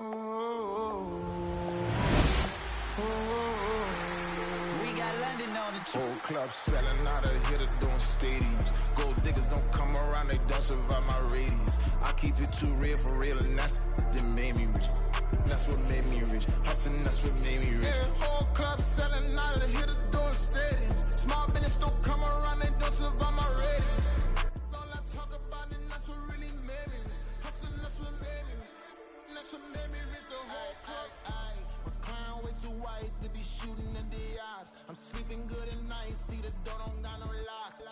We got London on the Whole club selling out of hitter doing stadiums. Gold diggers don't come around, they don't survive my radius. I keep it too real for real, and that's that made me rich. That's what made me rich. Hustling, that's what made me rich. Yeah, whole club selling out of hitters doing stadiums. Small business don't come around, they don't survive my radius. All I talk about it, that's what really made me rich. Hustling, that's what made me rich. That's what made me rich. The whole club. My crown way too white to be shooting in the odds. I'm sleeping good at night, see the door don't got no locks.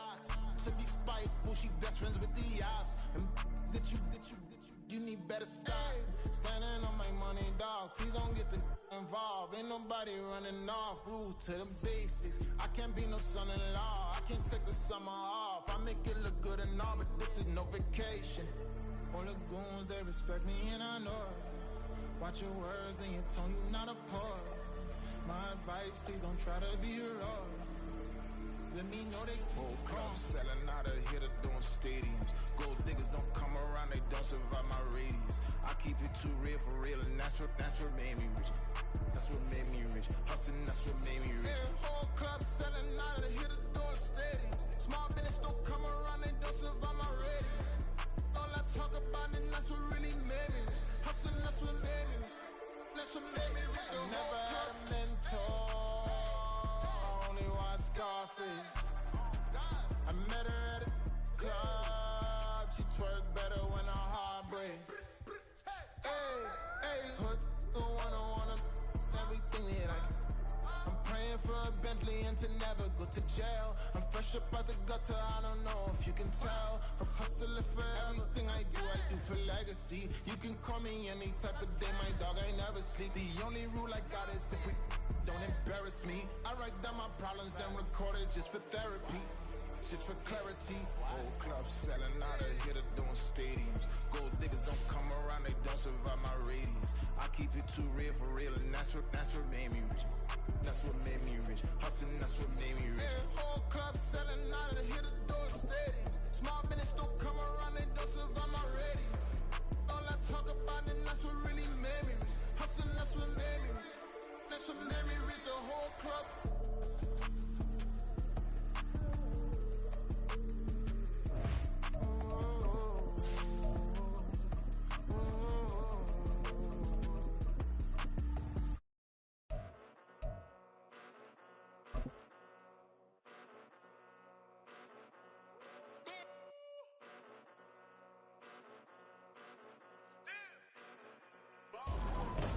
To be spiteful, she best friends with the ops. And you need better stop. Standing on my money, dog. Please don't get the involved. Ain't nobody running off. Rules to the basics. I can't be no son-in-law. I can't take the summer off. I make it look good and all, but this is no vacation. All the goons, they respect me and I know it. Watch your words and your tone, you not a poet. My advice, please don't try to be heroic. Let me know they whole club selling out of hitter doing stadiums. Gold diggers don't come around, they don't survive my radius. I keep it too real for real, and that's what made me rich. That's what made me rich. Hustling, that's what made me rich. Yeah, whole club selling out of hitters doing stadiums. Small business don't come around, they don't survive my radius. All I talk about it, that's what really made me rich. Hustling, that's what made me rich. That's what made me rich. I never had a mentor. Only watch Scarface. I met her at a club. She twerk better when her heart breaks. Hey, hood, wanna everything that I get. I'm praying for a Bentley and to never go to jail. I'm fresh up out the gutter, I don't know if you can tell. I'm hustling for everything I do for legacy. You can call me any type of day, my dog, I never sleep. The only rule I got is if we don't embarrass me. I write down my problems, then record it just for therapy. Just for clarity. Whole club selling out of hitter doing stadiums. Gold diggers don't come around, they don't survive my radius. I keep it too real for real, and that's what made me rich. That's what made me rich. Hustling, that's what made me rich. Yeah, whole club selling out of hitters doing stadiums. Small business don't come around, they don't survive my radius. All I talk about it, that's what really made me rich. Hustling, that's what made me rich. That's what made me rich. The whole club.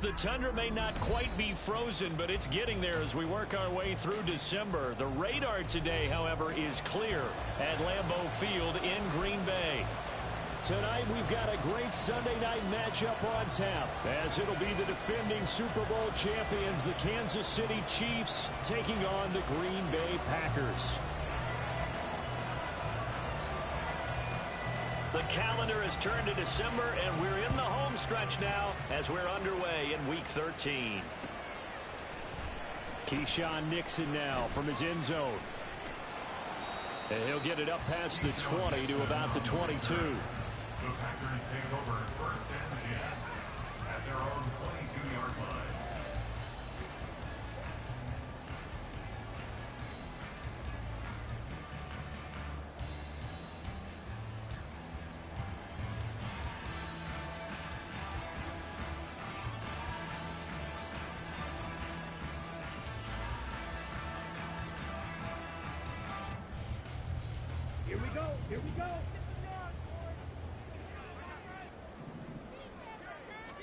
The tundra may not quite be frozen, but it's getting there as we work our way through December. The radar today, however, is clear at Lambeau Field in Green Bay. Tonight, we've got a great Sunday night matchup on tap, as it'll be the defending Super Bowl champions, the Kansas City Chiefs, taking on the Green Bay Packers. The calendar has turned to December, and we're in the home stretch now as we're underway in Week 13. Keyshawn Nixon now from his end zone. And he'll get it up past the 20 to about the 22. The Packers take over first and 10 at their own 22-yard line. Here we go.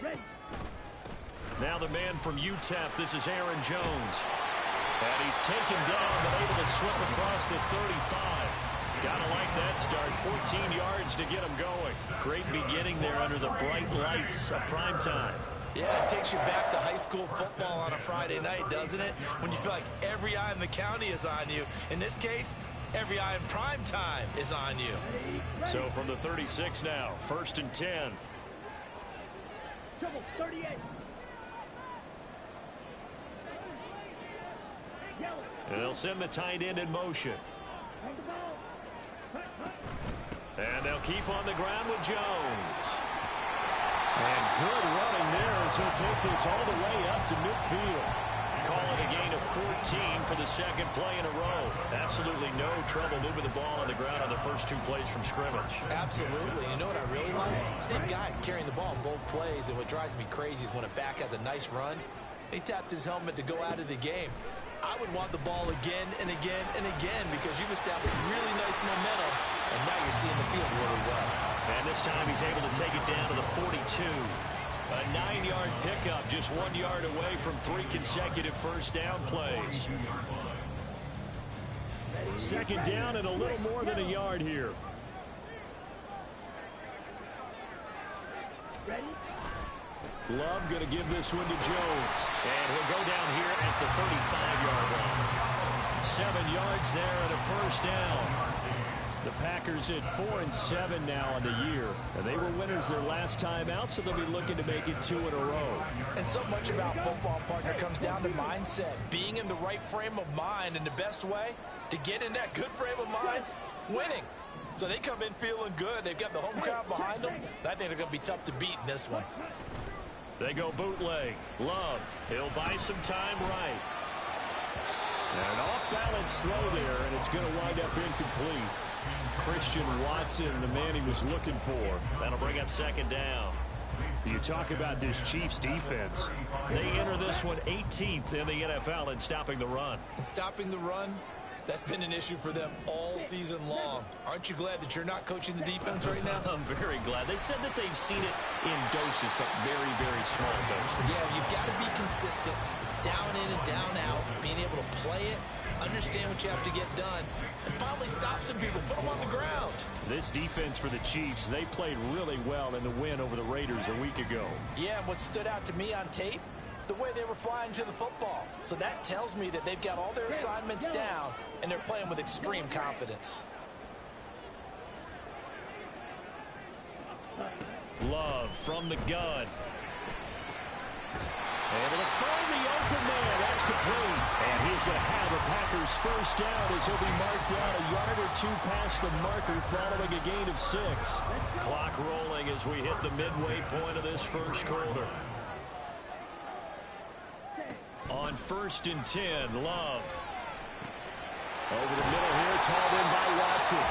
Ready. Now the man from UTEP, this is Aaron Jones. And he's taken down, but able to slip across the 35. Gotta like that start. 14 yards to get him going. Great beginning there under the bright lights of prime time. Yeah, it takes you back to high school football on a Friday night, doesn't it? When you feel like every eye in the county is on you. In this case, every eye in prime time is on you. So from the 36 now, first and 10. Trouble, 38. And they'll send the tight end in motion. And they'll keep on the ground with Jones. And good running there as he'll take this all the way up to midfield. Call it a gain of 14 for the second play in a row. Absolutely no trouble moving the ball on the ground on the first 2 plays from scrimmage. Absolutely. You know what I really like? Same guy carrying the ball in both plays, and what drives me crazy is when a back has a nice run, he taps his helmet to go out of the game. I would want the ball again and again and again because you've established really nice momentum, and now you're seeing the field really well. And this time he's able to take it down to the 42. A 9-yard pickup, just 1 yard away from 3 consecutive first down plays. Second down and a little more than a yard here. Love going to give this one to Jones. And he'll go down here at the 35-yard line. 7 yards there and a first down. The Packers at 4-7 now on the year. And they were winners their last time out, so they'll be looking to make it 2 in a row. And so much about football, partner, comes down to mindset. Being in the right frame of mind, and the best way to get in that good frame of mind, winning. So they come in feeling good. They've got the home crowd behind them. I think they're going to be tough to beat in this one. They go bootleg. Love. He'll buy some time right. An off-balance throw there, and it's going to wind up incomplete. Christian Watson, the man he was looking for. That'll bring up second down. You talk about this Chiefs defense. They enter this one 18th in the NFL in stopping the run. And stopping the run, that's been an issue for them all season long. Aren't you glad that you're not coaching the defense right now? I'm very glad. They said that they've seen it in doses, but very, very small doses. Yeah, you've got to be consistent. It's down in and down out, being able to play it, understand what you have to get done, and finally stop some people, put them on the ground. This defense for the Chiefs, they played really well in the win over the Raiders a week ago. Yeah, and what stood out to me on tape, the way they were flying to the football. So that tells me that they've got all their assignments down, and they're playing with extreme confidence. Love from the gun. Able to find the open man. That's complete. And he's going to have a Packers first down as he'll be marked down a yard or 2 past the marker following a gain of 6. Clock rolling as we hit the midway point of this first quarter. On 1st and 10, Love. Over the middle here, it's hauled in by Watson.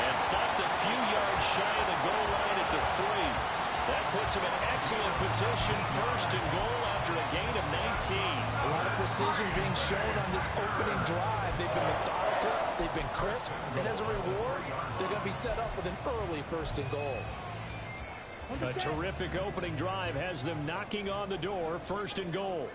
And stopped a few yards shy of the goal line at the 3. That puts him in excellent position, 1st and goal after a gain of 19. A lot of precision being shown on this opening drive. They've been methodical, they've been crisp, and as a reward, they're going to be set up with an early 1st and goal. A terrific opening drive has them knocking on the door, 1st and goal.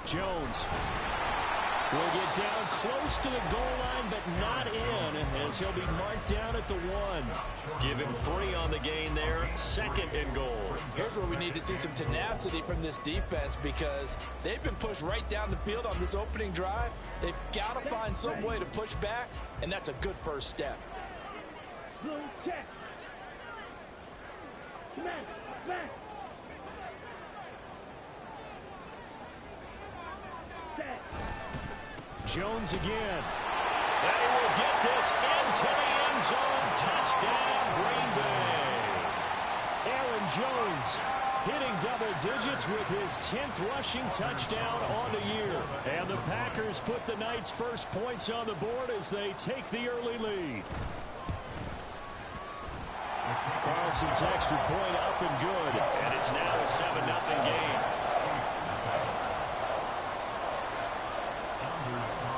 Jones will get down close to the goal line, but not in, as he'll be marked down at the 1. Give him 3 on the gain there, 2nd and goal. Here's where we need to see some tenacity from this defense because they've been pushed right down the field on this opening drive. They've got to find some way to push back, and that's a good first step. Check. Smash. Smash. Jones again. And he will get this into the end zone. Touchdown, Green Bay. Aaron Jones hitting double digits with his 10th rushing touchdown on the year. And the Packers put the Knights' first points on the board as they take the early lead. Carlson's extra point up and good. And it's now a 7-0 game.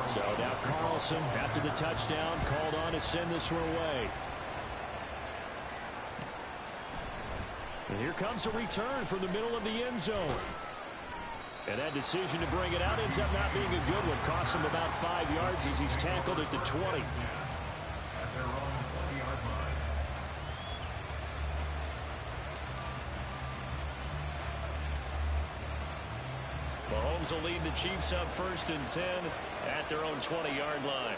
So now Carlson, after the touchdown, called on to send this one away. And here comes a return from the middle of the end zone. And that decision to bring it out ends up not being a good one. Costs him about 5 yards as he's tackled at the 20. Mahomes will lead the Chiefs up 1st and 10 at their own 20-yard line.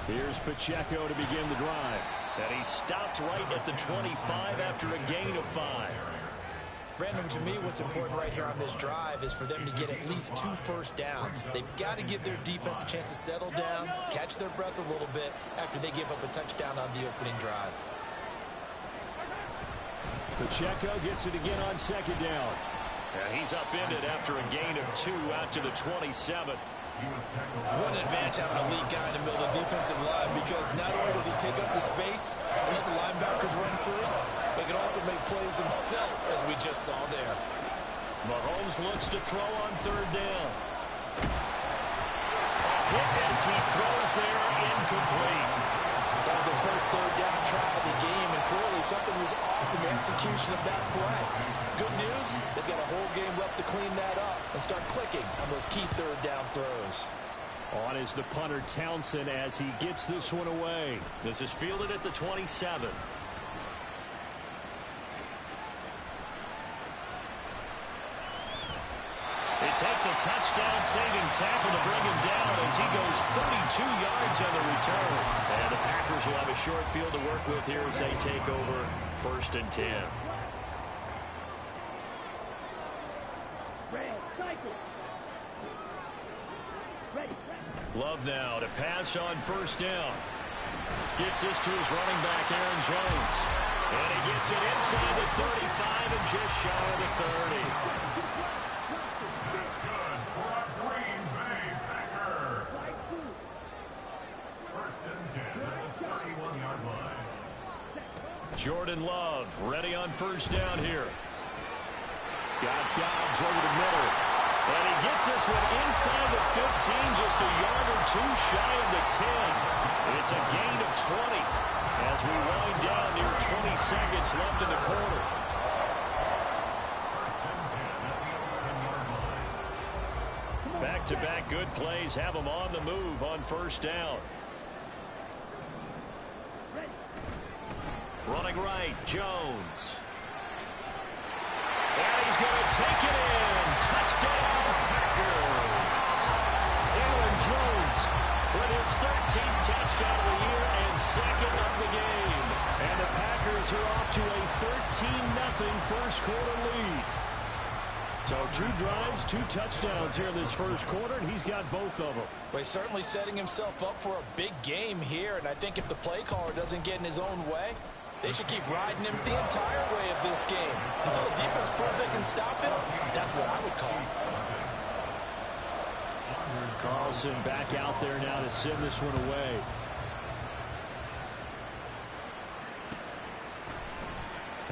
Here's Pacheco to begin the drive. And he stopped right at the 25 after a gain of 5. Brandon, to me, what's important right here on this drive is for them to get at least 2 first downs. They've got to give their defense a chance to settle down, catch their breath a little bit after they give up a touchdown on the opening drive. Pacheco gets it again on second down. And he's upended after a gain of 2 out to the 27. What an advantage having a lead guy in the middle of the defensive line, because not only does he take up the space and let the linebackers run free, but he can also make plays himself, as we just saw there. Mahomes looks to throw on third down. A hit as he throws there, incomplete. That was the first third down try of the game, and clearly something was off in the execution of that play. Good news, they've got a whole game left to clean that up and start clicking on those key third down throws. On is the punter Townsend as he gets this one away. This is fielded at the 27. It takes a touchdown-saving tackle to bring him down as he goes 32 yards on the return. And the Packers will have a short field to work with here as they take over 1st and 10. Love now to pass on 1st down. Gets this to his running back, Aaron Jones. And he gets it inside the 35 and just shy of the 30. That's good for a Green Bay Packer. 1st and 10 at the 31-yard line. Jordan Love ready on 1st down here. Got Dobbs over the middle. And he gets this one inside the 15, just a yard or 2 shy of the 10. It's a gain of 20 as we wind down near 20 seconds left in the quarter. 1st and 10 at the 11-yard line. Back-to-back good plays have them on the move on 1st down. Running right, Jones. And he's going to take it in. Touchdown, Packers. Aaron Jones with his 13th touchdown of the year and 2nd of the game. And the Packers are off to a 13-0 first quarter lead. So 2 drives, 2 touchdowns here in this first quarter, and he's got both of them. Well, he's certainly setting himself up for a big game here, and I think if the play caller doesn't get in his own way, they should keep riding him the entire way of this game. Until the defense proves they can stop him, that's what I would call. Carlson back out there now to send this one away.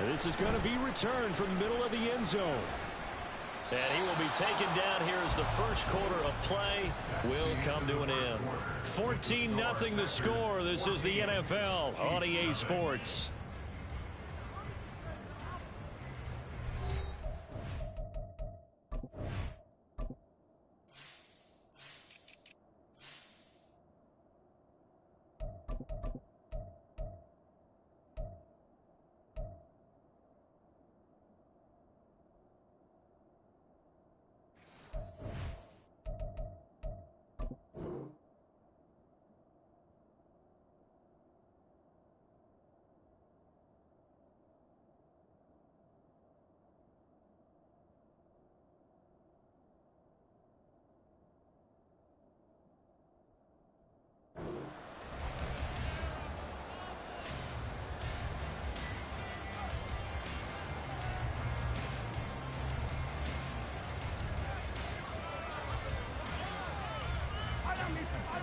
And this is going to be returned from the middle of the end zone. And he will be taken down here as the first quarter of play will come to an end. 14-0 the score. This is the NFL on EA Sports.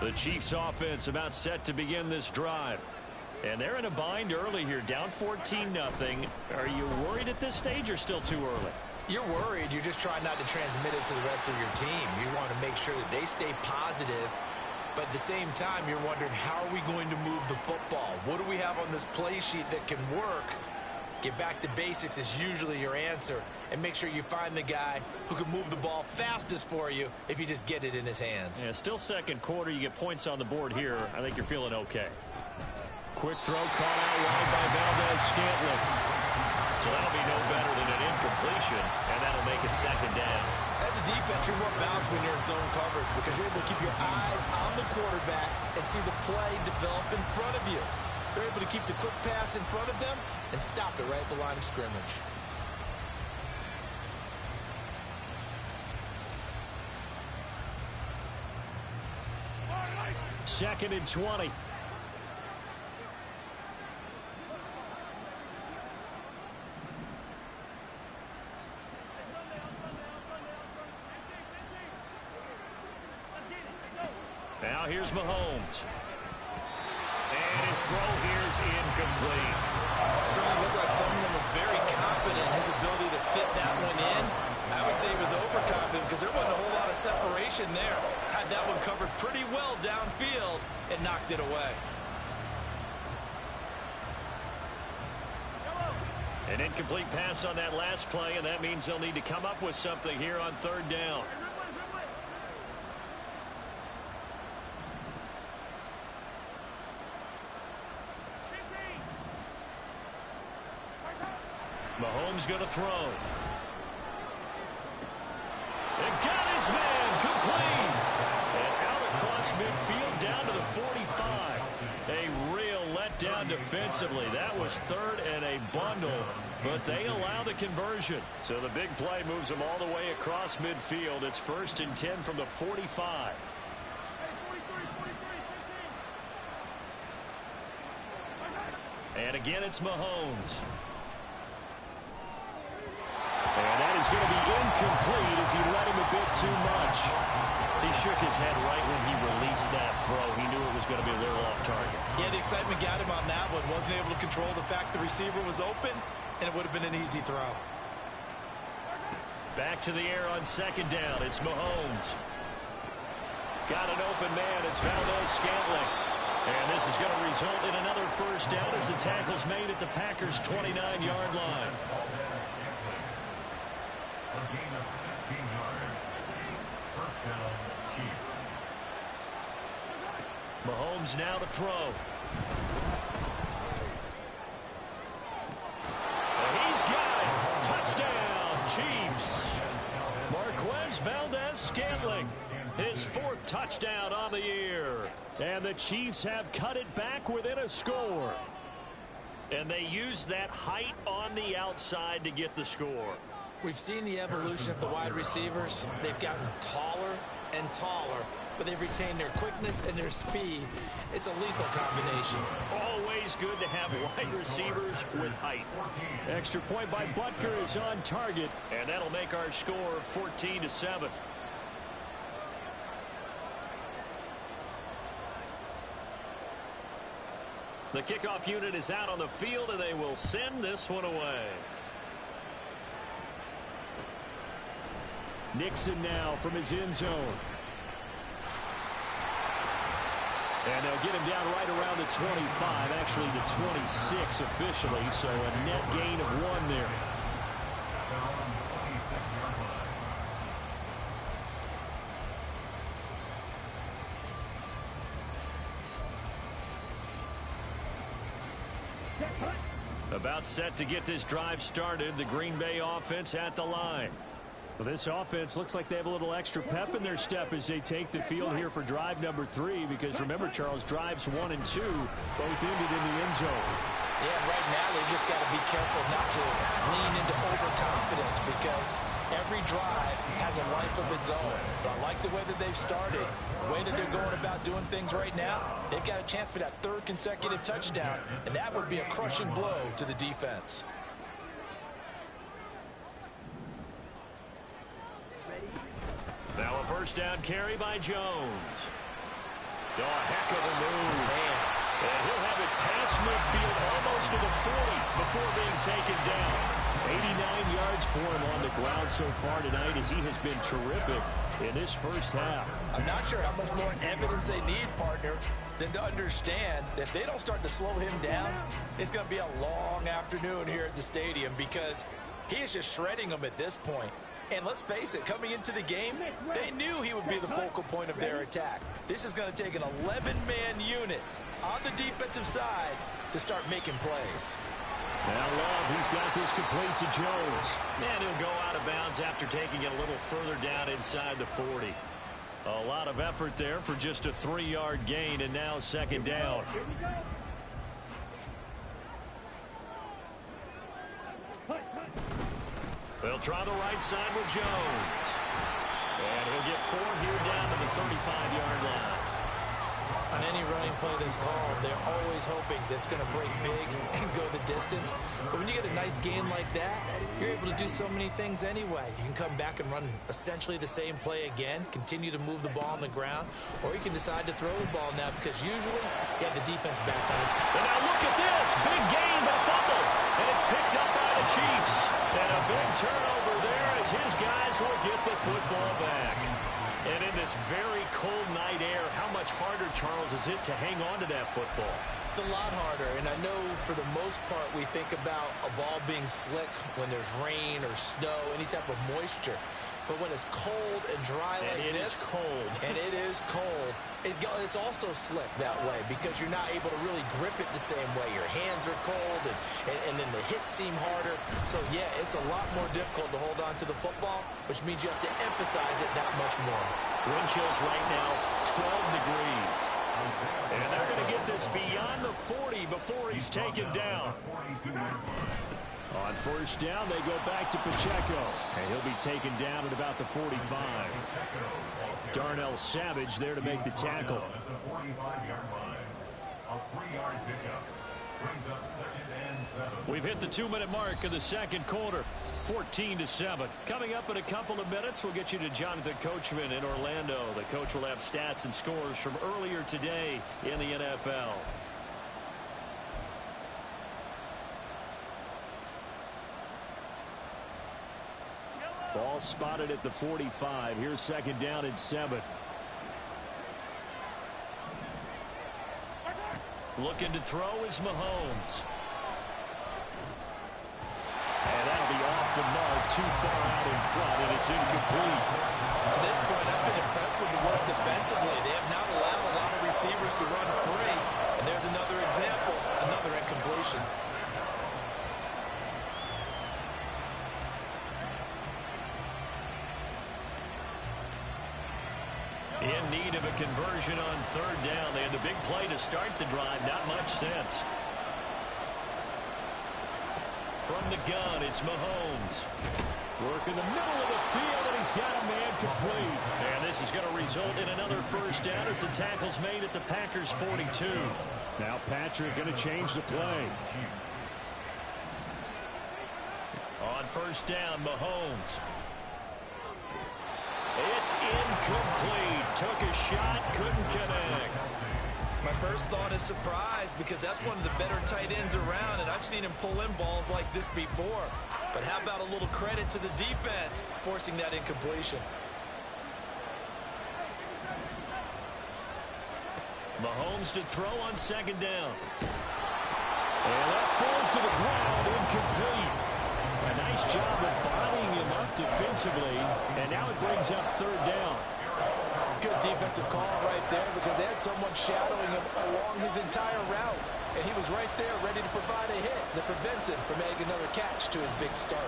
The Chiefs offense about set to begin this drive. And they're in a bind early here, down 14-0. Are you worried at this stage or still too early? You're worried. You're just trying not to transmit it to the rest of your team. You want to make sure that they stay positive. But at the same time, you're wondering, how are we going to move the football? What do we have on this play sheet that can work? Get back to basics is usually your answer. And make sure you find the guy who can move the ball fastest for you if you just get it in his hands. Yeah, still second quarter. You get points on the board here. I think you're feeling okay. Quick throw caught out wide by Valdez-Scantling. So that'll be no better than an incompletion, and that'll make it 2nd down. As a defense, you're more balanced when you're in zone coverage because you're able to keep your eyes on the quarterback and see the play develop in front of you. They're able to keep the quick pass in front of them and stop it right at the line of scrimmage. 2nd and 20. Now here's Mahomes. And his throw here is incomplete. Certainly looked like someone was very confident in his ability to fit that one in. I would say he was overconfident because there wasn't a whole lot of separation there. Had that one covered pretty well downfield and knocked it away. An incomplete pass on that last play, and that means they'll need to come up with something here on 3rd down. Mahomes going to throw. And got his man complete. And out across midfield down to the 45. A real letdown defensively. That was 3rd and a bundle, but they allow the conversion. So the big play moves them all the way across midfield. It's 1st and 10 from the 45. And again, it's Mahomes. And that is going to be incomplete as he let him a bit too much. He shook his head right when he released that throw. He knew it was going to be a little off target. Yeah, the excitement got him on that one. Wasn't able to control the fact the receiver was open, and it would have been an easy throw. Back to the air on 2nd down. It's Mahomes. Got an open man. It's Valdez-Scantling. And this is going to result in another 1st down as the tackle's made at the Packers' 29-yard line. A gain of 16 yards. 1st down, Chiefs. Mahomes now to throw. And he's got it. Touchdown, Chiefs. Marquez Valdez-Scantling, his 4th touchdown on the year. And the Chiefs have cut it back within a score. And they use that height on the outside to get the score. We've seen the evolution of the wide receivers. They've gotten taller and taller, but they've retained their quickness and their speed. It's a lethal combination. Always good to have wide receivers with height. Extra point by Butker is on target, and that'll make our score 14-7. The kickoff unit is out on the field, and they will send this one away. Nixon now from his end zone. And they'll get him down right around the 25, actually the 26 officially, so a net gain of 1 there. About set to get this drive started, the Green Bay offense at the line. Well, this offense looks like they have a little extra pep in their step as they take the field here for drive number 3, because remember, Charles, drives 1 and 2 both ended in the end zone. Yeah, right now they just got to be careful not to lean into overconfidence, because every drive has a life of its own. But I like the way that they've started, the way that they're going about doing things right now. They've got a chance for that 3rd consecutive touchdown, and that would be a crushing blow to the defense. Now a 1st down carry by Jones. Oh, a heck of a move. Man. And he'll have it past midfield almost to the 40 before being taken down. 89 yards for him on the ground so far tonight, as he has been terrific in this 1st half. I'm not sure how much more evidence they need, partner, than to understand that if they don't start to slow him down, it's going to be a long afternoon here at the stadium, because he is just shredding them at this point. And let's face it, coming into the game, they knew he would be the focal point of their attack. This is going to take an 11-man unit on the defensive side to start making plays. Now Love, he's got this complete to Jones. And he'll go out of bounds after taking it a little further down inside the 40. A lot of effort there for just a 3-yard gain, and now 2nd down. They'll try the right side with Jones. And he'll get 4 here down to the 35-yard line. An play this called, they're always hoping that it's going to break big and go the distance. But when you get a nice gain like that, you're able to do so many things anyway. You can come back and run essentially the same play again, continue to move the ball on the ground, or you can decide to throw the ball now because usually you have the defense back. And now look at this. Big gain, but a fumble. And it's picked up by the Chiefs. And a big turnover there as his guys will get the football back. And in this very cold night air, how much harder, Charles, is it to hang on to that football? It's a lot harder, and I know for the most part we think about a ball being slick when there's rain or snow, any type of moisture. But when it's cold and dry like this, and it is cold, it's also slick that way because you're not able to really grip it the same way. Your hands are cold, and then the hits seem harder. So, yeah, it's a lot more difficult to hold on to the football, which means you have to emphasize it that much more. Wind chills right now, 12 degrees. And they're going to get this beyond the 40 before he's taken down. On first down, they go back to Pacheco. And he'll be taken down at about the 45. Darnell Savage there to make the tackle. At the 45-yard line. A 3-yard pickup brings up 2nd and 7. We've hit the 2-minute mark of the second quarter. 14-7. Coming up in a couple of minutes, we'll get you to Jonathan Coachman in Orlando. The coach will have stats and scores from earlier today in the NFL. Ball spotted at the 45. Here's second down and 7. Looking to throw is Mahomes. And that'll be off the mark, too far out in front, and it's incomplete. To this point, I've been impressed with the work defensively. They have not allowed a lot of receivers to run free. And there's another example, another incompletion. In need of a conversion on third down. They had the big play to start the drive. Not much sense. From the gun, it's Mahomes. Work in the middle of the field, and he's got a man complete. And this is going to result in another first down as the tackle's made at the Packers' 42. Now Patrick going to change the play. On first down, Mahomes. It's incomplete. Took a shot, couldn't connect. My first thought is surprise because that's one of the better tight ends around, and I've seen him pull in balls like this before. But how about a little credit to the defense forcing that incompletion? Mahomes to throw on second down. And that falls to the ground, incomplete. A nice job of bodying him up defensively, and now it brings up third down. Good defensive call right there because they had someone shadowing him along his entire route. And he was right there ready to provide a hit that prevents him from making another catch to his big start.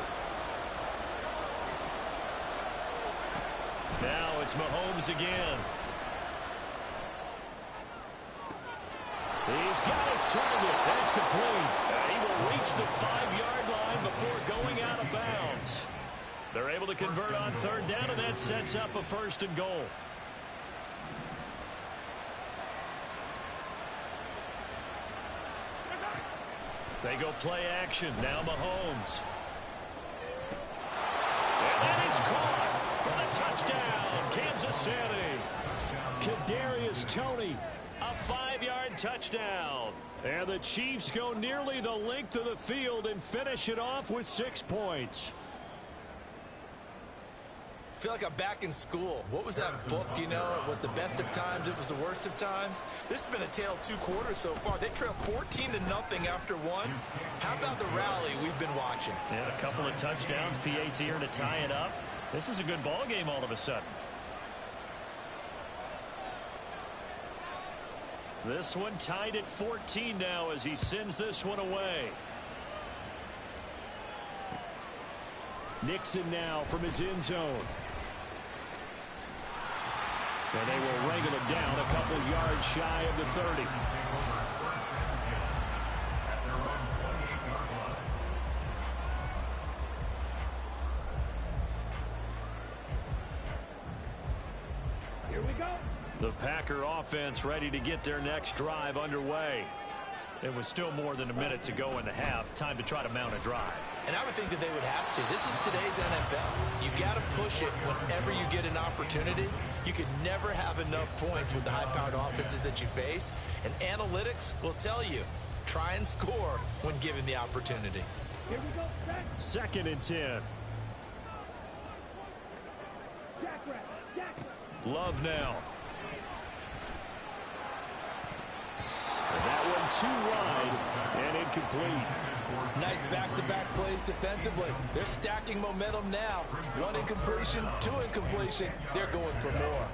Now it's Mahomes again. He's got his target. That's complete. And he will reach the 5-yard line before going out of bounds. They're able to convert on third down, and that sets up a first and goal. They go play action. Now Mahomes. And that is caught for the touchdown. Kansas City. Kadarius Toney. A 5-yard touchdown. And the Chiefs go nearly the length of the field and finish it off with 6 points. I feel like I'm back in school. What was that book, you know? It was the best of times. It was the worst of times. This has been a tale of 2 quarters so far. They trailed 14-0 after 1. How about the rally we've been watching? Yeah, a couple of touchdowns. P8's here to tie it up. This is a good ball game all of a sudden. This one tied at 14 now as he sends this one away. Nixon now from his end zone. And they will wrangle him down a couple yards shy of the 30. Here we go. The Packers Packer offense ready to get their next drive underway. It was still more than a minute to go in the half. Time to try to mount a drive. And I would think that they would have to. This is today's NFL. You got to push it whenever you get an opportunity. You can never have enough points with the high-powered offenses that you face. And analytics will tell you, try and score when given the opportunity. Here we go, set. 2nd and 10. Jack. Love now. And that one too wide and incomplete. Nice back-to-back plays defensively. They're stacking momentum now. 1 incompletion, 2 incompletion. They're going for more.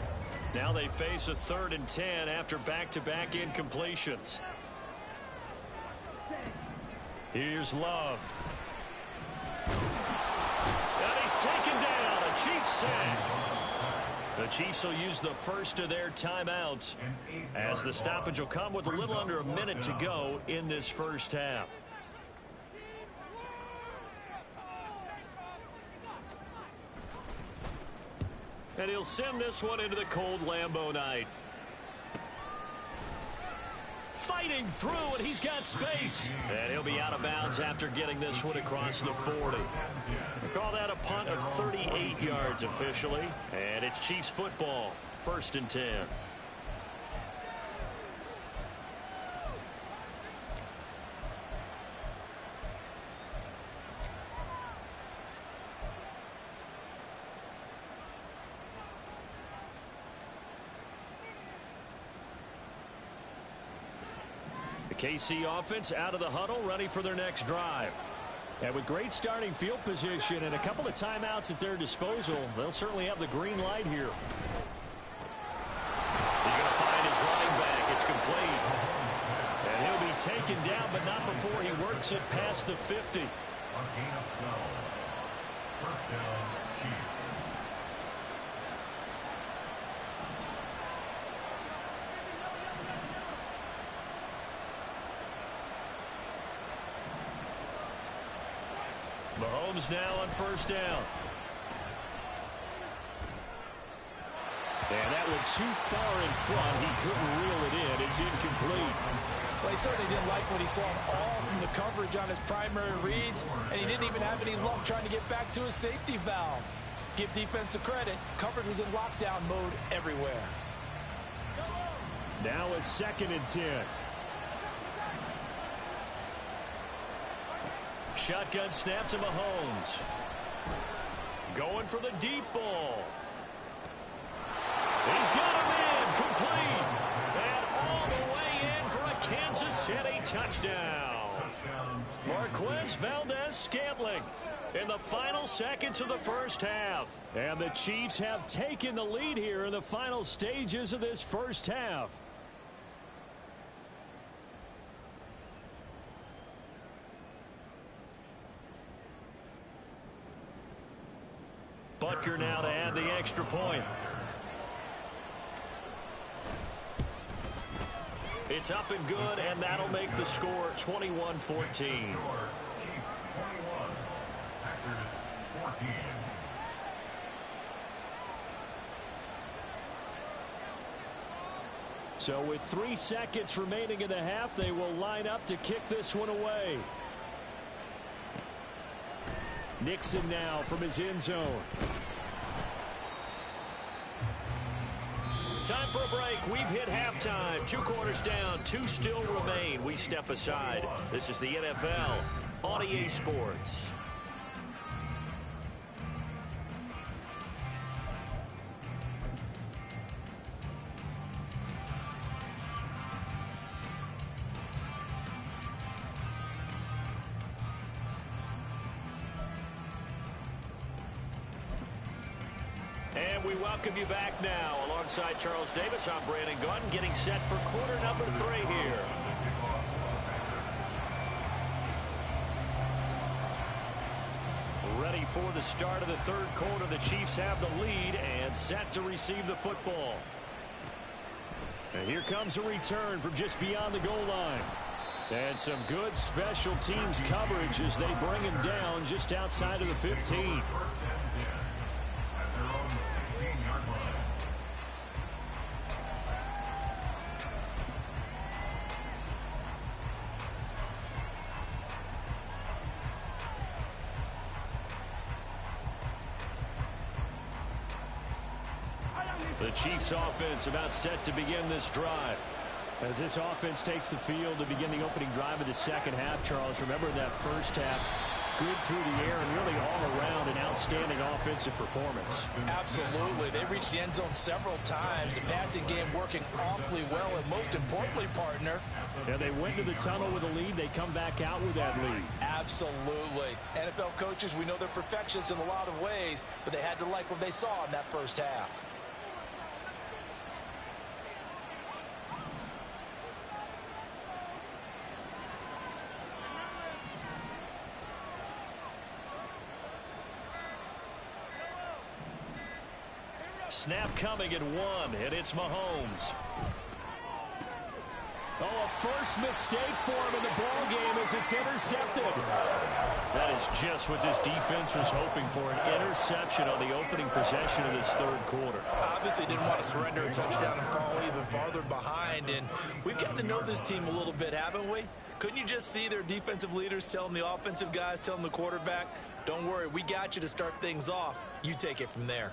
Now they face a 3rd and 10 after back-to-back incompletions. Here's Love. And he's taken down. A Chiefs sack. The Chiefs will use the first of their timeouts as the stoppage will come with a little under a minute to go in this first half. And he'll send this one into the cold Lambeau night. Fighting through, and he's got space. And he'll be out of bounds after getting this one across the 40. We call that a punt of 38 yards officially. And it's Chiefs football, 1st and 10. The KC offense out of the huddle, ready for their next drive. And with great starting field position and a couple of timeouts at their disposal, they'll certainly have the green light here. He's going to find his running back. It's complete. And he'll be taken down, but not before he works it past the 50. On gain of 12. First down, Chiefs. Mahomes now on 1st down. And that went too far in front. He couldn't reel it in. It's incomplete. Well, he certainly didn't like when he saw it all from the coverage on his primary reads, and he didn't even have any luck trying to get back to his safety valve. Give defensive credit. Coverage was in lockdown mode everywhere. Now a 2nd and 10. Shotgun snap to Mahomes. Going for the deep ball. He's got him in. Complete. And all the way in for a Kansas City touchdown. Marquez Valdez-Scantling in the final seconds of the first half. And the Chiefs have taken the lead here in the final stages of this first half. Butker now to add the extra point. It's up and good, and that'll make the score 21-14. Chiefs 21, Packers 14. So with 3 seconds remaining in the half, they will line up to kick this one away. Nixon now from his end zone. Time for a break. We've hit halftime. 2 quarters down, 2 still remain. We step aside. This is the NFL on EA Sports. And we welcome you back now. Alongside Charles Davis, I'm Brandon Gunn, getting set for quarter number 3 here. Ready for the start of the 3rd quarter. The Chiefs have the lead and set to receive the football. And here comes a return from just beyond the goal line. And some good special teams coverage as they bring him down just outside of the 15. The Chiefs offense about set to begin this drive. As this offense takes the field to begin the opening drive of the second half, Charles, remember that first half, good through the air and really all around an outstanding offensive performance. Absolutely. They reached the end zone several times. The passing game working awfully well, and most importantly, partner. Yeah, they went to the tunnel with a lead. They come back out with that lead. Absolutely. NFL coaches, we know they're perfectionists in a lot of ways, but they had to like what they saw in that first half. Snap coming at 1, and it's Mahomes. Oh, a first mistake for him in the ball game as it's intercepted. That is just what this defense was hoping for, an interception on the opening possession of this third quarter. Obviously didn't want to surrender a touchdown and fall even farther behind, and we've got to know this team a little bit, haven't we? Couldn't you just see their defensive leaders telling the offensive guys, telling the quarterback, don't worry, we got you to start things off. You take it from there.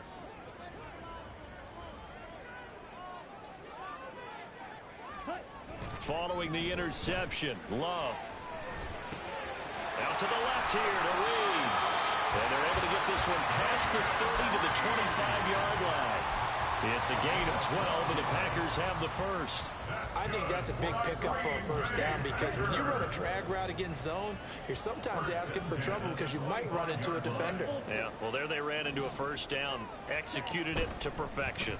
Following the interception, Love. Out to the left here to Reed. And they're able to get this one past the 30 to the 25-yard line. It's a gain of 12, and the Packers have the first. I think that's a big pickup for a first down because when you run a drag route against zone, you're sometimes asking for trouble because you might run into a defender. Yeah, well, there they ran into a first down, executed it to perfection.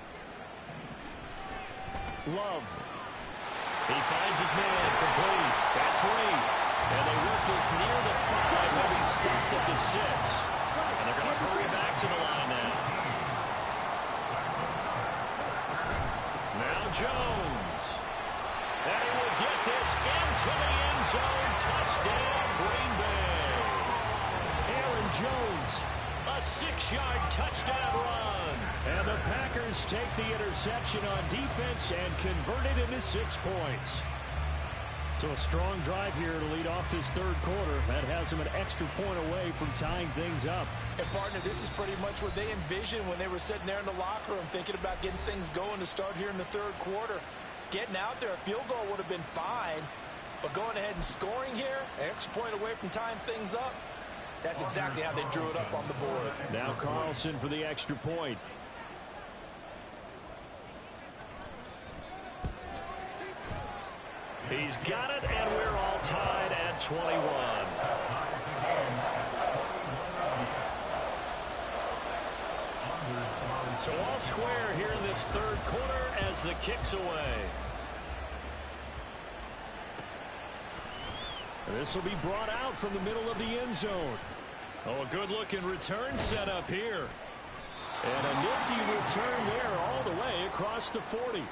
Love. He finds his man complete. That's Reed. And they work this near the 5. He'll be stopped at the 6. And they're going to hurry back to the line now. Now Jones. And he will get this into the end zone. Touchdown, Green Bay. Aaron Jones. A 6-yard touchdown run. And the Packers take the interception on defense and convert it into 6 points. So a strong drive here to lead off this third quarter. That has them an extra point away from tying things up. And, partner, this is pretty much what they envisioned when they were sitting there in the locker room thinking about getting things going to start here in the third quarter. Getting out there, a field goal would have been fine. But going ahead and scoring here, an extra point away from tying things up, that's exactly how they drew it up on the board. Now Carlson for the extra point. He's got it, and we're all tied at 21. So all square here in this third quarter as the kick's away. This will be brought out from the middle of the end zone. Oh, a good-looking return set up here. And a nifty return there all the way across the 40.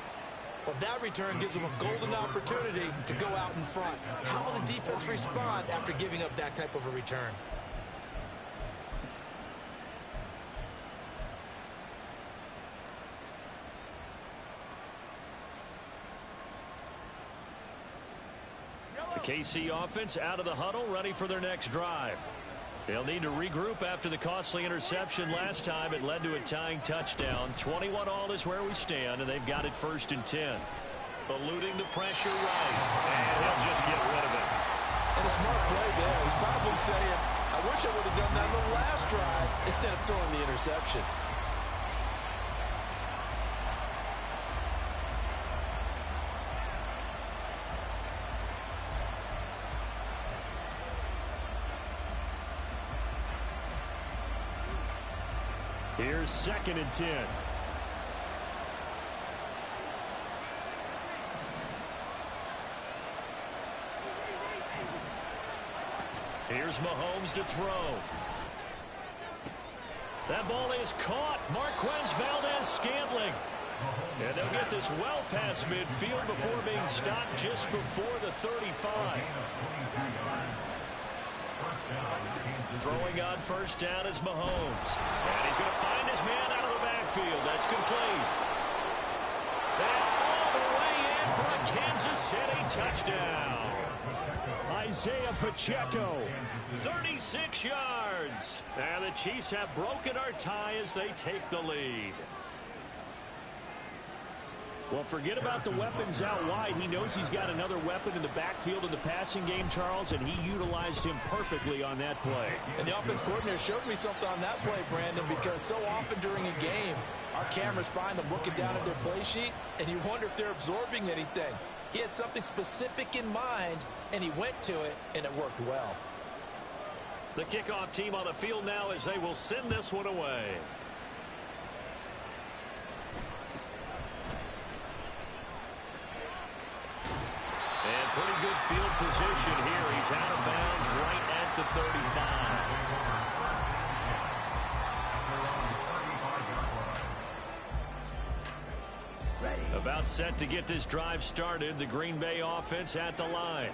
Well, that return gives them a golden opportunity to go out in front. How will the defense respond after giving up that type of a return? The KC offense out of the huddle, ready for their next drive. They'll need to regroup after the costly interception last time. It led to a tying touchdown. 21-all is where we stand, and they've got it 1st and 10. Eluding the pressure right, and he'll just get rid of it. And a smart play there. He's probably saying, I wish I would have done that in the last drive instead of throwing the interception. Here's 2nd and 10. Here's Mahomes to throw. That ball is caught. Marquez Valdez-Scantling. And they'll get this well past midfield before being stopped just before the 35. Throwing on 1st down is Mahomes. And he's going to find his man out of the backfield. That's complete. And all the way in for a Kansas City touchdown. Isaiah Pacheco. 36 yards. And the Chiefs have broken our tie as they take the lead. Well, forget about the weapons out wide. He knows he's got another weapon in the backfield of the passing game, Charles, and he utilized him perfectly on that play. And the offense coordinator showed me something on that play, Brandon, because so often during a game, our cameras find them looking down at their play sheets, and you wonder if they're absorbing anything. He had something specific in mind, and he went to it, and it worked well. The kickoff team on the field now as they will send this one away. And pretty good field position here. He's out of bounds right at the 35. About set to get this drive started. The Green Bay offense at the line.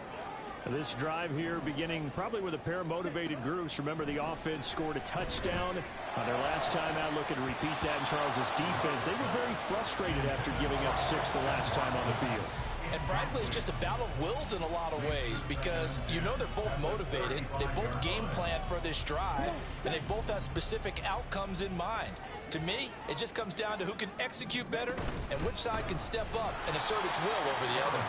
This drive here beginning probably with a pair of motivated groups. Remember, the offense scored a touchdown on their last time out. Looking to repeat that in Charles's defense. They were very frustrated after giving up 6 the last time on the field. And frankly, it's just a battle of wills in a lot of ways because you know they're both motivated. They both game plan for this drive, and they both have specific outcomes in mind. To me, it just comes down to who can execute better and which side can step up and assert its will over the other.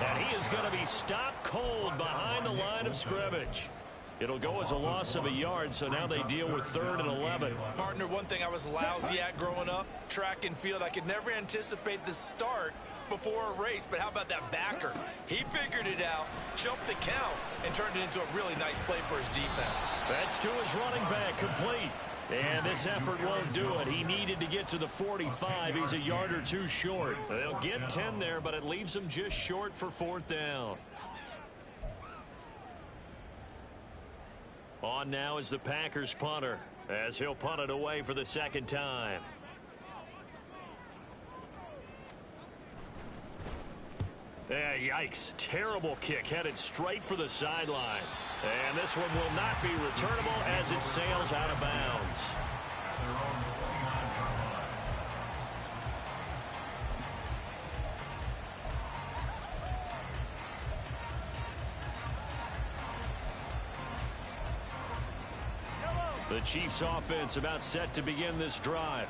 And he is going to be stopped cold behind the line of scrimmage. It'll go as a loss of a yard, so now they deal with 3rd and 11. Partner, one thing I was lousy at growing up, track and field, I could never anticipate the start before a race, but how about that backer? He figured it out, jumped the count, and turned it into a really nice play for his defense. That's to his running back, complete. And this effort won't do it. He needed to get to the 45. He's a yard or 2 short. They'll get 10 there, but it leaves him just short for 4th down. On now is the Packers punter, as he'll punt it away for the 2nd time. Yikes. Terrible kick headed straight for the sidelines. And this one will not be returnable as it sails out of bounds. The Chiefs offense about set to begin this drive.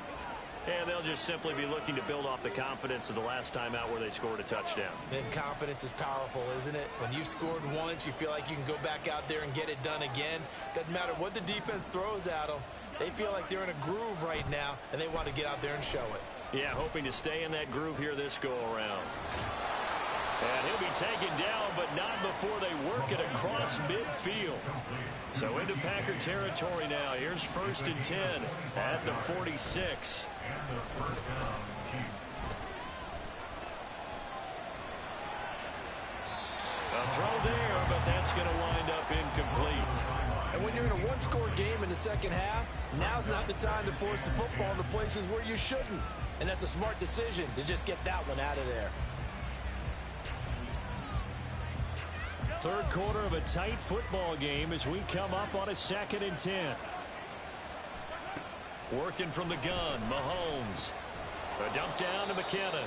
And they'll just simply be looking to build off the confidence of the last time out where they scored a touchdown. And confidence is powerful, isn't it? When you've scored once, you feel like you can go back out there and get it done again. Doesn't matter what the defense throws at them. They feel like they're in a groove right now, and they want to get out there and show it. Yeah, hoping to stay in that groove here this go-around. And he'll be taken down, but not before they work it across midfield. So into Packer territory now. Here's 1st and 10 at the 46. A throw there, but that's going to wind up incomplete. And when you're in a one-score game in the second half, now's not the time to force the football to places where you shouldn't. And that's a smart decision to just get that one out of there. 3rd quarter of a tight football game as we come up on a 2nd and 10. Working from the gun, Mahomes. A dump down to McKinnon.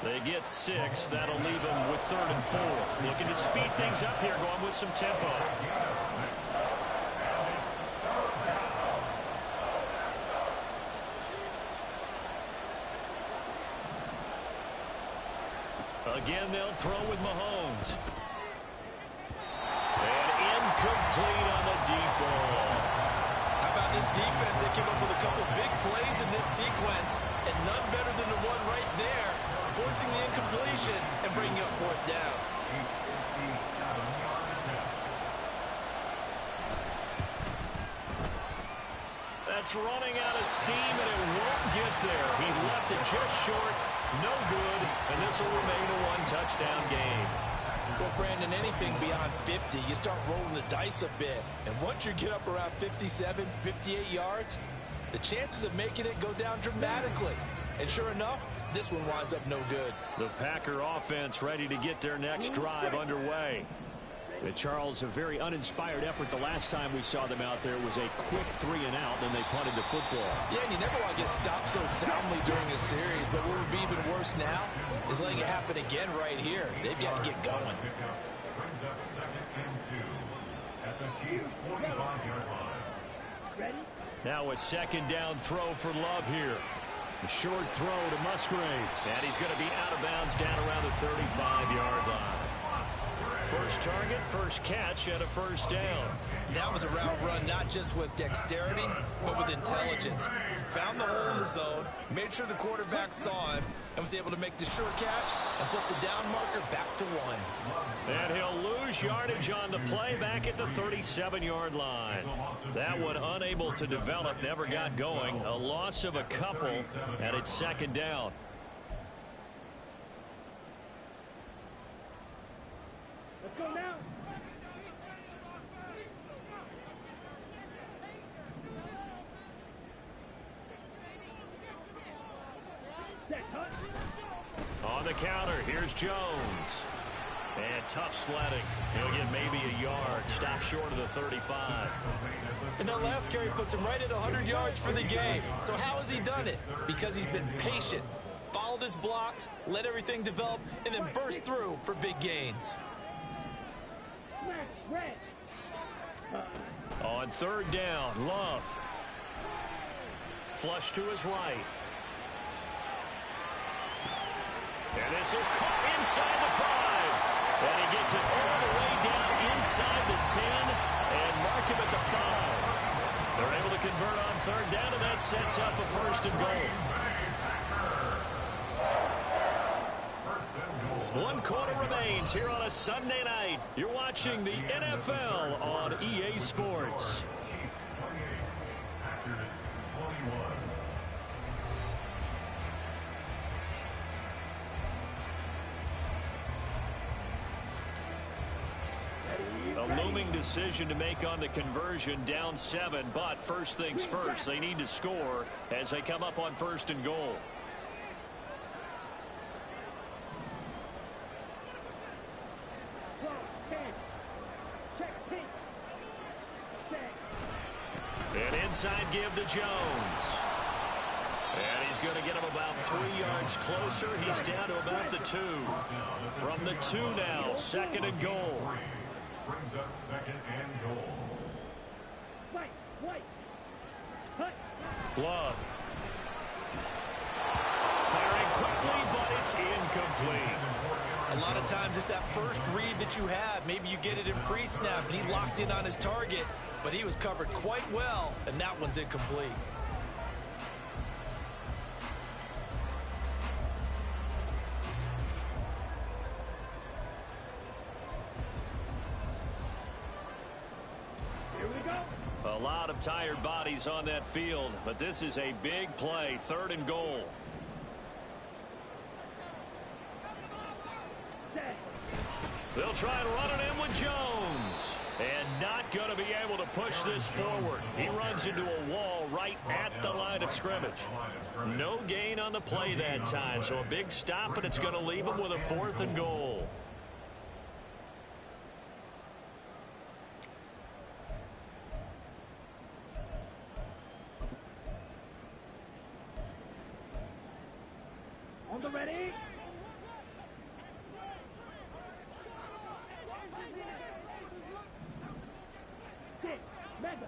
They get 6. That'll leave them with 3rd and 4. Looking to speed things up here, going with some tempo. Again, they'll throw with Mahomes. And incomplete on the deep ball. How about this defense? They came up with a couple big plays in this sequence, and none better than the one right there, forcing the incompletion and bringing up 4th down. That's running out of steam, and it won't get there. He left it just short. No good, and this will remain a 1-touchdown game. Well, Brandon, anything beyond 50, you start rolling the dice a bit. And once you get up around 57, 58 yards, the chances of making it go down dramatically. And sure enough, this one winds up no good. The Packer offense ready to get their next drive underway. Charles, a very uninspired effort the last time we saw them out there was a quick 3 and out, then they punted the football. Yeah, and you never want to get stopped so soundly during a series, but what would be even worse now is letting it happen again right here. They've got to get going. Brings up 2nd and 2 at the Chiefs' 45-yard line. Ready? Now a 2nd down throw for Love here. A short throw to Musgrave. And he's going to be out of bounds down around the 35-yard line. First target, first catch, and a first down. That was a route run not just with dexterity, but with intelligence. Found the hole in the zone, made sure the quarterback saw him, and was able to make the sure catch and flip the down marker back to 1. And he'll lose yardage on the play back at the 37-yard line. That one unable to develop, never got going. A loss of a couple, and it's second down. Let's go now. On the counter, here's Jones. And tough sledding. He'll get maybe a yard. Stop short of the 35. And that last carry puts him right at 100 yards for the game. So how has he done it? Because he's been patient, followed his blocks, let everything develop, and then burst through for big gains. On third down, Love. Flush to his right. And this is caught inside the 5. And he gets it all the way down inside the 10 and mark him at the 5. They're able to convert on third down, and that sets up a first and goal. 1 quarter remains here on a Sunday night. You're watching the NFL on EA Sports. Chiefs 28, Packers 21. A looming decision to make on the conversion, down 7, but first things first, they need to score as they come up on first and goal. And inside give to Jones. And he's going to get him about 3 yards closer. He's down to about the 2. From the 2 now, second and goal. Brings up second and goal. Glove. Firing quickly, but it's incomplete. A lot of times it's that first read that you have. Maybe you get it in pre-snap, and he locked in on his target, but he was covered quite well, and that one's incomplete. A lot of tired bodies on that field, but this is a big play, third and goal. They'll try and run it in with Jones. And not going to be able to push this forward. He runs into a wall right at the line of scrimmage. No gain on the play that time, so a big stop, and it's going to leave him with a fourth and goal. On the ready. Six. Mega.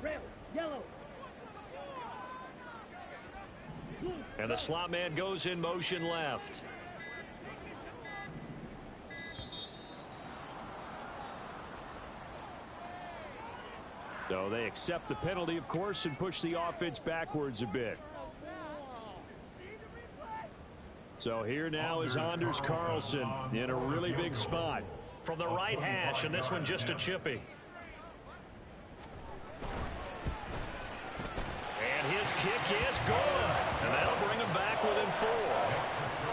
Red. Yellow. And the slot man goes in motion left. So they accept the penalty, of course, and push the offense backwards a bit. So here now is Anders Carlson in a really big spot. From the right hash, and this one just a chippy. And his kick is good. And that'll bring him back within 4.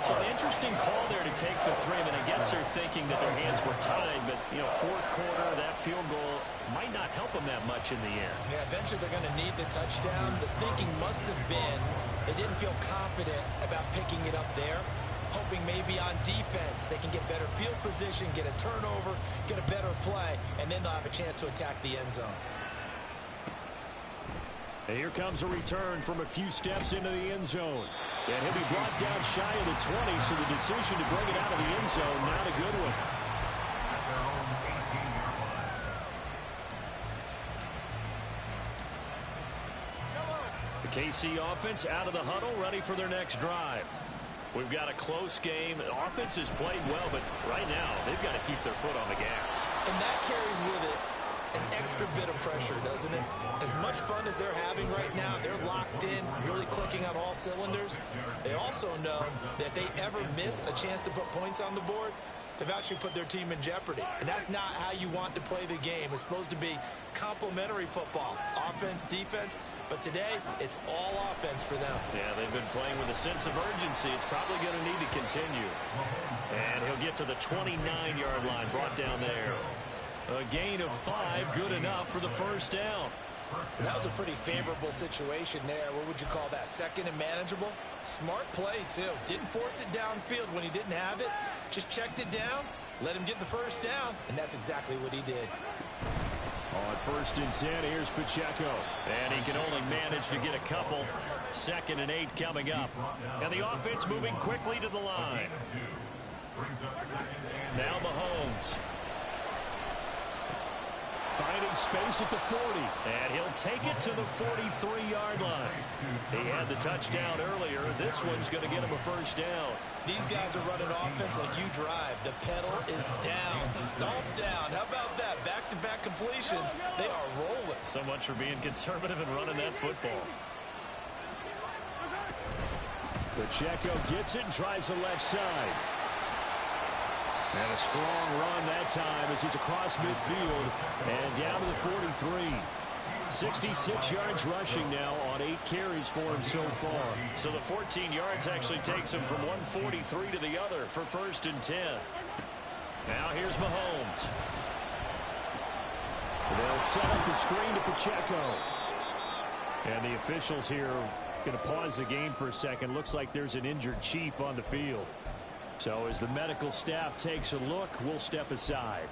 So an interesting call there to take the 3. I mean, I guess they're thinking that their hands were tied, but, you know, fourth quarter, that field goal might not help them that much in the end. Yeah, eventually they're going to need the touchdown. The thinking must have been they didn't feel confident about picking it up there, hoping maybe on defense they can get better field position, get a turnover, get a better play, and then they'll have a chance to attack the end zone. And here comes a return from a few steps into the end zone. And he'll be brought down shy of the 20, so the decision to bring it out of the end zone, not a good one. At their own 18-yard line. KC offense out of the huddle, ready for their next drive. We've got a close game. The offense has played well, but right now they've got to keep their foot on the gas. And that carries with it an extra bit of pressure, doesn't it? As much fun as they're having right now, they're locked in, really clicking on all cylinders. They also know that if they ever miss a chance to put points on the board, they've actually put their team in jeopardy. And that's not how you want to play the game. It's supposed to be complementary football, offense, defense. But today, it's all offense for them. Yeah, they've been playing with a sense of urgency. It's probably going to need to continue. And he'll get to the 29-yard line, brought down there. A gain of 5, good enough for the first down. That was a pretty favorable situation there. What would you call that? Second and manageable? Smart play, too. Didn't force it downfield when he didn't have it. Just checked it down, let him get the first down, and that's exactly what he did. On 1st and 10, here's Pacheco. And he can only manage to get a couple. 2nd and 8 coming up. And the offense moving quickly to the line. Now Mahomes. Finding space at the 40. And he'll take it to the 43-yard line. He had the touchdown earlier. This one's going to get him a first down. These guys are running offense like you drive. The pedal is down, stomp down. How about that? Back-to-back completions. They are rolling. So much for being conservative and running that football. Pacheco gets it and tries the left side. And a strong run that time as he's across midfield and down to the 43. 66 yards rushing now on 8 carries for him so far. So the 14 yards actually takes him from 143 to the other for 1st and 10. Now here's Mahomes. They'll set up the screen to Pacheco. And the officials here are going to pause the game for a second. Looks like there's an injured Chief on the field. So as the medical staff takes a look, we'll step aside.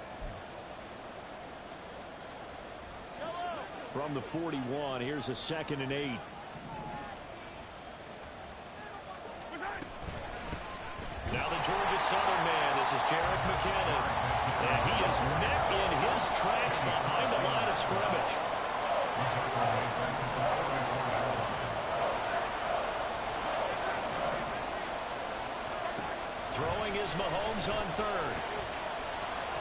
From the 41, here's a 2nd and 8. Now the Georgia Southern man. This is Jarek McKinnon. And he is met in his tracks behind the line of scrimmage. Throwing is Mahomes on 3rd.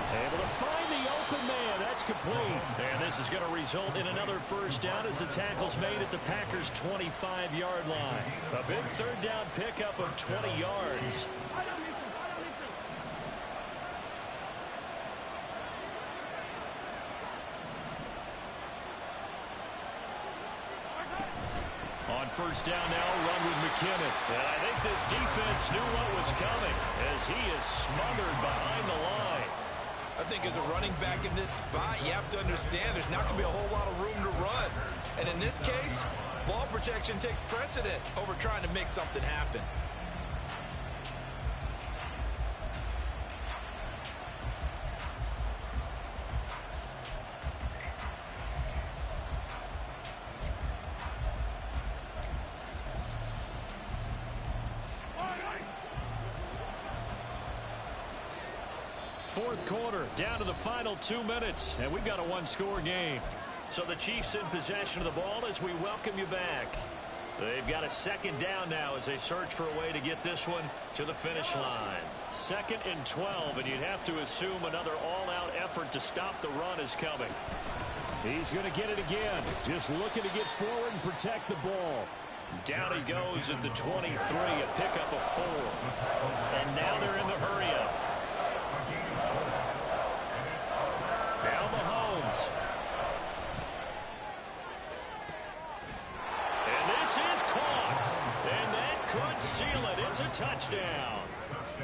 Able to find the open man. That's complete. And this is going to result in another first down as the tackle's made at the Packers' 25-yard line. A big 3rd down pickup of 20 yards. On 1st down now, run with McKinnon. And I think this defense knew what was coming as he is smothered behind the line. I think as a running back in this spot, you have to understand there's not going to be a whole lot of room to run. And in this case, ball protection takes precedent over trying to make something happen. Fourth quarter, down to the final 2 minutes, and we've got a one-score game. So the Chiefs in possession of the ball as we welcome you back. They've got a 2nd down now as they search for a way to get this one to the finish line. 2nd and 12, and you'd have to assume another all-out effort to stop the run is coming. He's going to get it again, just looking to get forward and protect the ball. Down he goes at the 23, a pickup of 4. And now they're in the hurry-up. Now Mahomes. And this is caught. And that could seal it. It's a touchdown.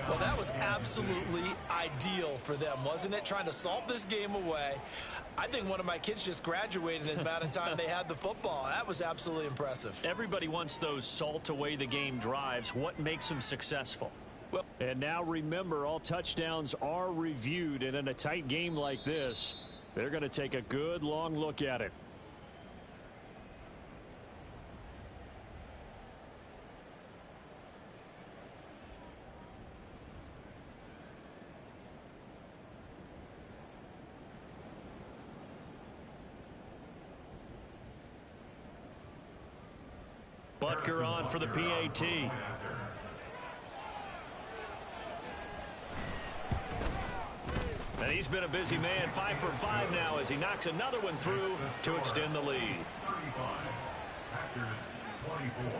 Well, that was absolutely ideal for them, wasn't it? Trying to salt this game away. I think one of my kids just graduated in the amount of time they had the football. That was absolutely impressive. Everybody wants those salt away the game drives. What makes them successful? And now remember, all touchdowns are reviewed, and in a tight game like this, they're going to take a good long look at it. Butker on for the PAT. And he's been a busy man, 5 for 5 now as he knocks another one through to extend the lead. 35, Packers 24.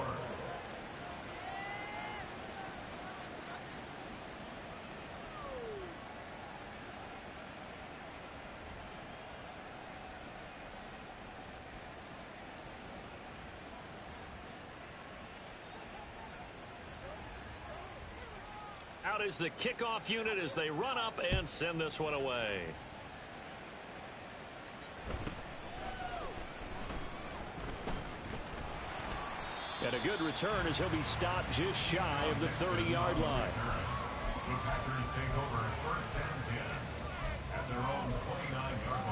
Out is the kickoff unit as they run up and send this one away. And a good return as he'll be stopped just shy of the 30-yard line. The Packers take over first and 10 at their own 29-yard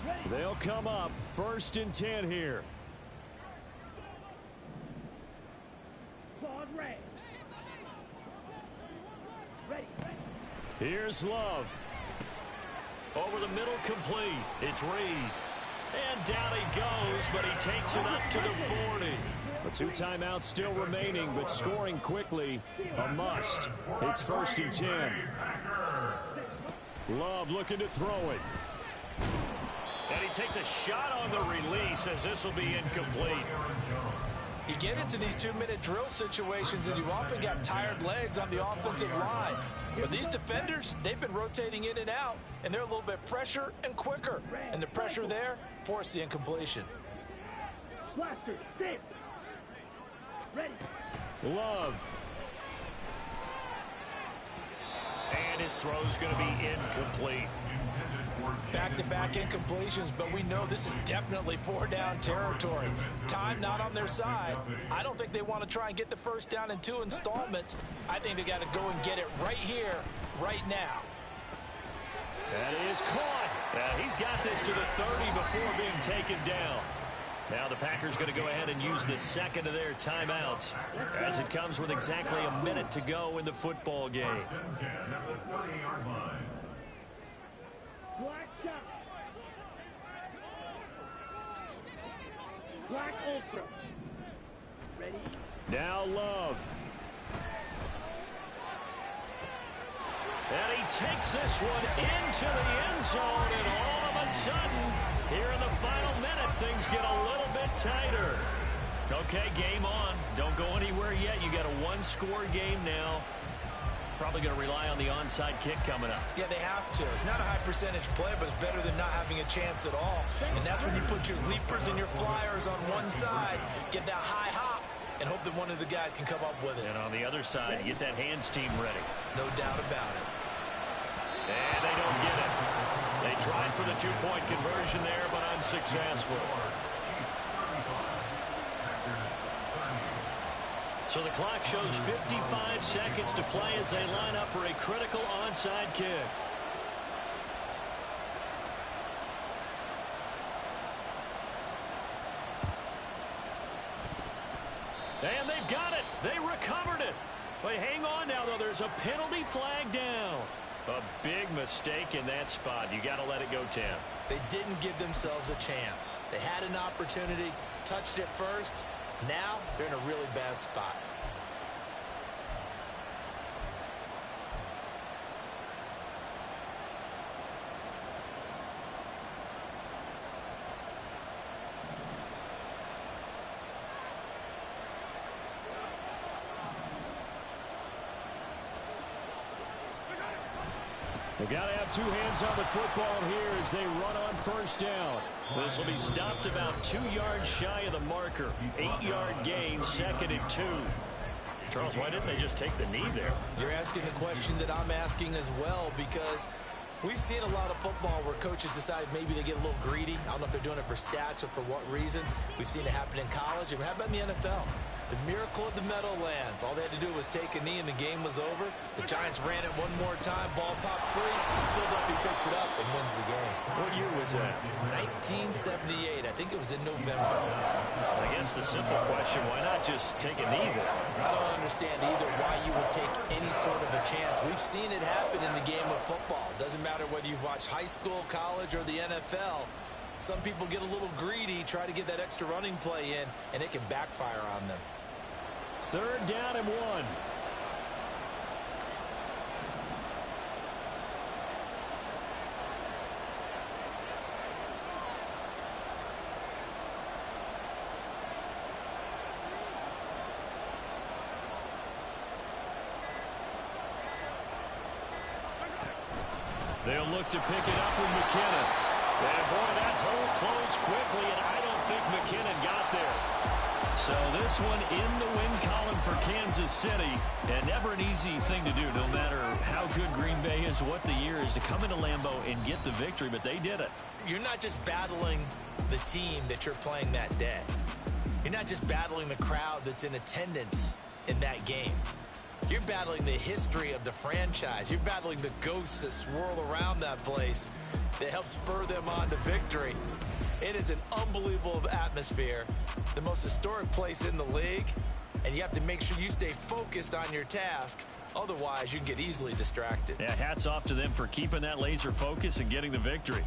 line. They'll come up 1st and 10 here. Claude Ray. Ready. Here's Love. Over the middle, complete. It's Reed. And down he goes, but he takes it up to the 40. The 2 timeouts still remaining, but scoring quickly, a must. It's 1st and 10. Love looking to throw it. And he takes a shot on the release as this will be incomplete. You get into these 2-minute drill situations and you've often got tired legs on the offensive line. But these defenders, they've been rotating in and out, and they're a little bit fresher and quicker. And the pressure there forced the incompletion. Blaster, 6. Ready. Love. And his throw's going to be incomplete. Back-to-back incompletions, but we know this is definitely 4-down territory. Time not on their side. I don't think they want to try and get the first down in 2 installments. I think they got to go and get it right here, right now. That is caught. He's got this to the 30 before being taken down. Now the Packers going to go ahead and use the second of their timeouts as it comes with exactly a minute to go in the football game. Black shot. Black ultra. Ready. Now Love. And he takes this one into the end zone, and all of a sudden, here in the final minute, things get a little bit tighter. Okay, game on. Don't go anywhere yet. You got a 1-score game now. Probably going to rely on the onside kick coming up. Yeah, they have to. It's not a high percentage play, but it's better than not having a chance at all. And that's when you put your leapers and your flyers on one side, get that high hop, and hope that one of the guys can come up with it. And on the other side, get that hands team ready. No doubt about it. And they don't get it. They tried for the 2-point conversion there, but unsuccessful. So the clock shows 55 seconds to play as they line up for a critical onside kick. And they've got it. They recovered it. But hang on now, though. There's a penalty flag down. A big mistake in that spot. You got to let it go, Tim. They didn't give themselves a chance. They had an opportunity, touched it first. Now they're in a really bad spot. They've got to have 2 hands on the football here as they run on 1st down. This will be stopped about 2 yards shy of the marker. 8-yard gain, 2nd and 2. Charles, why didn't they just take the knee there? You're asking the question that I'm asking as well, because we've seen a lot of football where coaches decide maybe they get a little greedy. I don't know if they're doing it for stats or for what reason. We've seen it happen in college. And how about in the NFL? The miracle of the Meadowlands. All they had to do was take a knee and the game was over. The Giants ran it one more time. Ball popped free. Philadelphia picks it up and wins the game. What year was that? 1978. I think it was in November. I guess the simple question, why not just take a knee there? I don't understand either why you would take any sort of a chance. We've seen it happen in the game of football. Doesn't matter whether you've watched high school, college, or the NFL. Some people get a little greedy, try to get that extra running play in, and it can backfire on them. 3rd down and 1. They'll look to pick it up with McKinnon. And boy, that hole closed quickly, and I don't think McKinnon got there. So this one in the win column for Kansas City. And never an easy thing to do, no matter how good Green Bay is, what the year is, to come into Lambeau and get the victory, but they did it. You're not just battling the team that you're playing that day. You're not just battling the crowd that's in attendance in that game. You're battling the history of the franchise. You're battling the ghosts that swirl around that place that help spur them on to victory. It is an unbelievable atmosphere, the most historic place in the league, and you have to make sure you stay focused on your task. Otherwise, you can get easily distracted. Yeah, hats off to them for keeping that laser focus and getting the victory.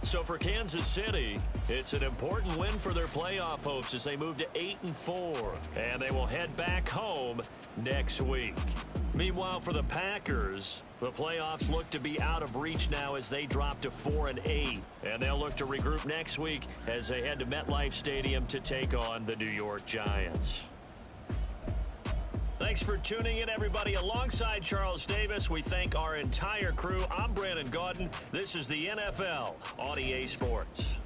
So for Kansas City, it's an important win for their playoff hopes as they move to 8-4, and they will head back home next week. Meanwhile, for the Packers, the playoffs look to be out of reach now as they drop to 4-8, and they'll look to regroup next week as they head to MetLife Stadium to take on the New York Giants. Thanks for tuning in, everybody. Alongside Charles Davis, we thank our entire crew. I'm Brandon Gaudin. This is the NFL on EA Sports.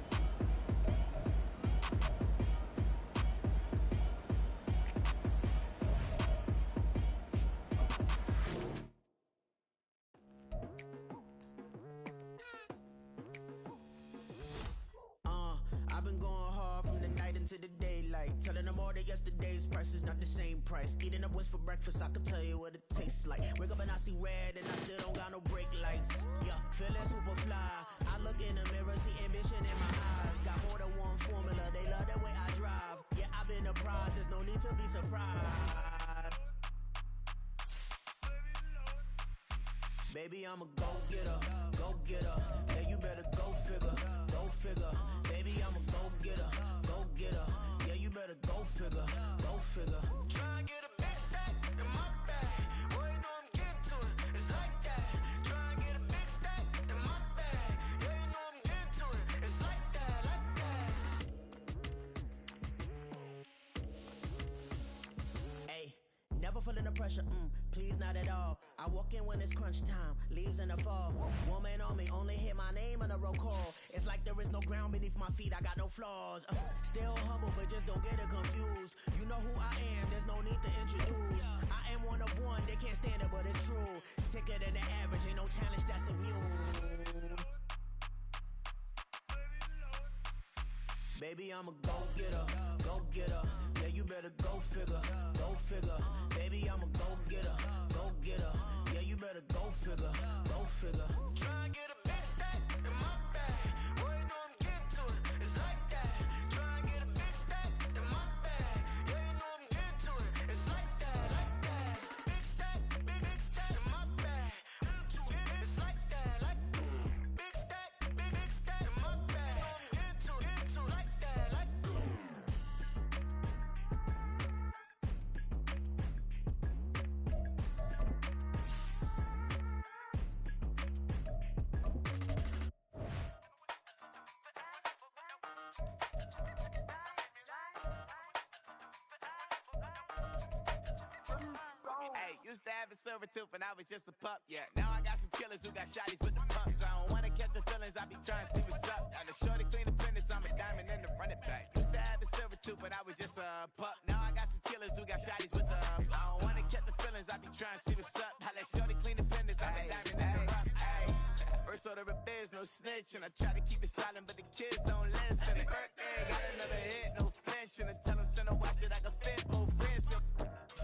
I've been going hard from the night into the daylight, telling them all that yesterday's price is not the same price. Eating up wings for breakfast, I can tell you what it tastes like. Wake up and I see red and I still don't got no brake lights. Yeah, feeling super fly. I look in the mirror, see ambition in my eyes. Got more than one formula, they love the way I drive. Yeah, I've been apprised, there's no need to be surprised. Baby, I'm a go-getter, go-getter. Yeah, you better go figure, go figure. Baby, I'm a go-getter, go-getter. Yeah, you better go figure, go figure. Try and get a big stack in my bag. Boy, you know I'm getting to it, it's like that. Try and get a big stack in my bag. Yeah, you know I'm getting to it, it's like that, like that. Hey, never feeling the pressure, please not at all. I walk in when it's crunch time, leaves in the fall. Woman on me, only hit my name on a roll call. It's like there is no ground beneath my feet, I got no flaws. Still humble, but just don't get it confused. You know who I am, there's no need to introduce. I am one of one, they can't stand it, but it's true. Sicker than the average, ain't no challenge that's immune. Baby, I'm a go-getter, go-getter. Yeah, you better go figure, go figure. Baby, I'm a go-getter, go-getter. Yeah, you better go figure, go figure. Try and get a big stack in my bag. Boy, you know I'm getting to it, it's like that. Try and get a big stack in my bag. Yeah, you know I'm getting to it, it's like that, like that. Big stack in my bag. It's like that, like big stack in my bag. Get to it, like that, like. Hey, used to have a silver tooth and I was just a pup, yeah. Now I got some killers who got shotties with the pumps. I don't wanna catch the feelings, I be trying to see what's up. Now the shorty clean the fitness, I'm a diamond in the running back. Used to have a silver tooth, but I was just a pup. Now I got some killers who got shotties with the I don't wanna catch the feelings, I be trying to see what's up. I let shorty clean the fitness, I'm a diamond in the rough. Ay. First order of biz, no snitch, and I try to keep it silent, but the kids don't listen. Birthday, got another hit, no flinch, and I tell them send a watch that I can fit both friends.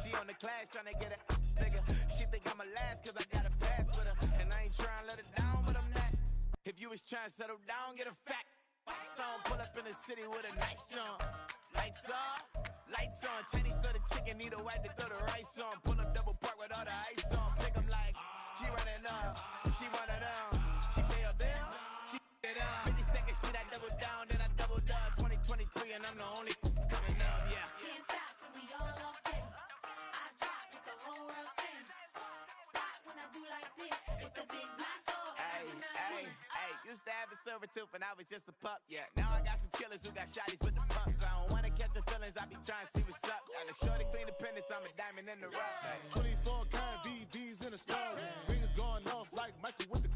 She on the class tryna get it nigga. She think I'm a last cause I got a pass with her. And I ain't tryna let it down, but I'm not. If you was tryna settle down, get a fact. Song pull up in the city with a nice jump. Lights off, lights on. Chinese throw the chicken, need a wipe to throw the rice on. Pull up double park with all the ice on. Pick 'em like, she running up, she running down. She pay a bill, she get up. I'm the only coming up, yeah. Can't stop till we all okay. I drop with the whole world sing. Pop when I do like this, it's the big black door. Hey, used to have a silver tooth and I was just a pup, yeah. Now I got some killers who got shotties with the pumps. I don't wanna catch the feelings, I be trying to see what's up. Got a shorty clean appendix, I'm a diamond in the rough. 24 karat VVs in the stars. Rings going off like Michael with the